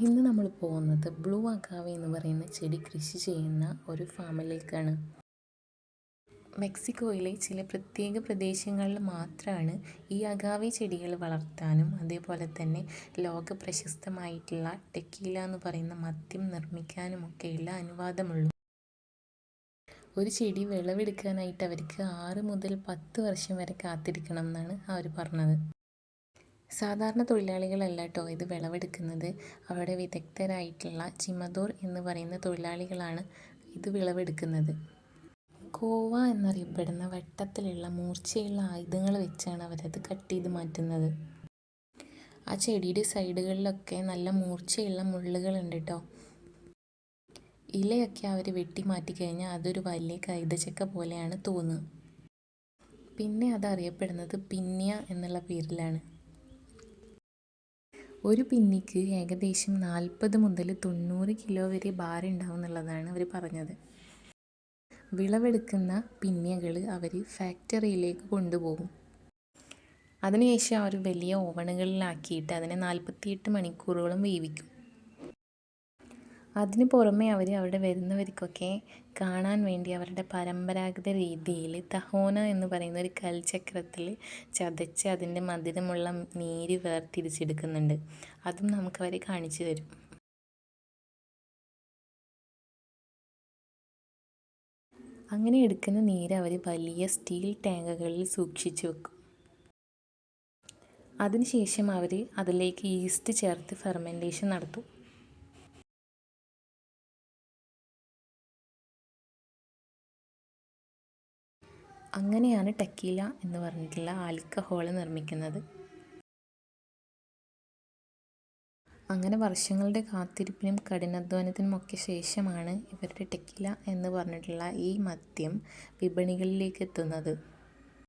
ഇന്ന് നമ്മൾ പോകുന്നത് ബ്ലൂ അഗാവെ എന്ന് പറയുന്ന ചെടി കൃഷി ചെയ്യുന്ന ഒരു ഫാമിലേക്കാണ്. മെക്സിക്കോയിലെ ചില പ്രത്യേക പ്രദേശങ്ങളിൽ മാത്രമാണ് ഈ അഗാവെ ചെടികൾ വളർത്താനും അതേപോലെ തന്നെ ലോക പ്രശസ്തമായിട്ടുള്ള ടെക്കീല എന്ന് പറയുന്ന മദ്യം നിർമ്മിക്കാനുമൊക്കെയുള്ള അനുവാദമുള്ളൂ. ഒരു ചെടി വിളവെടുക്കാനായിട്ട് അവർക്ക് 6 മുതൽ 10 വർഷം വരെ കാത്തിരിക്കണം എന്നാണ് അവർ പറഞ്ഞത്. സാധാരണ തൊഴിലാളികളല്ല കേട്ടോ ഇത് വിളവെടുക്കുന്നത്. അവിടെ വിദഗ്ധരായിട്ടുള്ള ചിമദോർ എന്ന് പറയുന്ന തൊഴിലാളികളാണ് ഇത് വിളവെടുക്കുന്നത്. കോവ എന്നറിയപ്പെടുന്ന വട്ടത്തിലുള്ള മൂർച്ചയുള്ള ആയുധങ്ങൾ വെച്ചാണ് അവരത് കട്ട് ചെയ്ത് മാറ്റുന്നത്. ആ ചെടിയുടെ സൈഡുകളിലൊക്കെ നല്ല മൂർച്ചയുള്ള മുള്ളുകളുണ്ട് കേട്ടോ. ഇലയൊക്കെ അവർ വെട്ടി മാറ്റി കഴിഞ്ഞാൽ അതൊരു വലിയ കൈതച്ചക്ക പോലെയാണ് തോന്നുക. പിന്നെ അതറിയപ്പെടുന്നത് പിന്യ എന്നുള്ള പേരിലാണ്. ഒരു പിന്നിക്ക് ഏകദേശം 40 മുതൽ 90 കിലോ വരെ ഭാരമുണ്ടാവും എന്നുള്ളതാണ് അവർ പറഞ്ഞത്. വിളവെടുക്കുന്ന പിന്യകൾ അവർ ഫാക്ടറിയിലേക്ക് കൊണ്ടുപോകും. അതിനുശേഷം അവർ വലിയ ഓവണുകളിലാക്കിയിട്ട് അതിനെ 48 മണിക്കൂറോളം വേവിക്കും. അതിന് പുറമെ അവർ അവിടെ വരുന്നവർക്കൊക്കെ കാണാൻ വേണ്ടി അവരുടെ പരമ്പരാഗത രീതിയിൽ തഹോന എന്ന് പറയുന്ന ഒരു കൽച്ചക്രത്തിൽ ചതച്ച് അതിൻ്റെ മധുരമുള്ള നീര് വേർതിരിച്ചെടുക്കുന്നുണ്ട്. അതും നമുക്കവർ കാണിച്ചു തരും. അങ്ങനെ എടുക്കുന്ന നീര് അവർ വലിയ സ്റ്റീൽ ടാങ്കുകളിൽ സൂക്ഷിച്ചു വെക്കും. അതിനുശേഷം അവർ അതിലേക്ക് ഈസ്റ്റ് ചേർത്ത് ഫെർമെൻറ്റേഷൻ നടത്തും. അങ്ങനെയാണ് ടെക്കീല എന്ന് പറഞ്ഞിട്ടുള്ള ആൽക്കഹോൾ നിർമ്മിക്കുന്നത്. അങ്ങനെ വർഷങ്ങളുടെ കാത്തിരിപ്പിനും കഠിനാധ്വാനത്തിനുമൊക്കെ ശേഷമാണ് ഇവരുടെ ടെക്കീല എന്ന് പറഞ്ഞിട്ടുള്ള ഈ മദ്യം വിപണികളിലേക്ക് എത്തുന്നത്.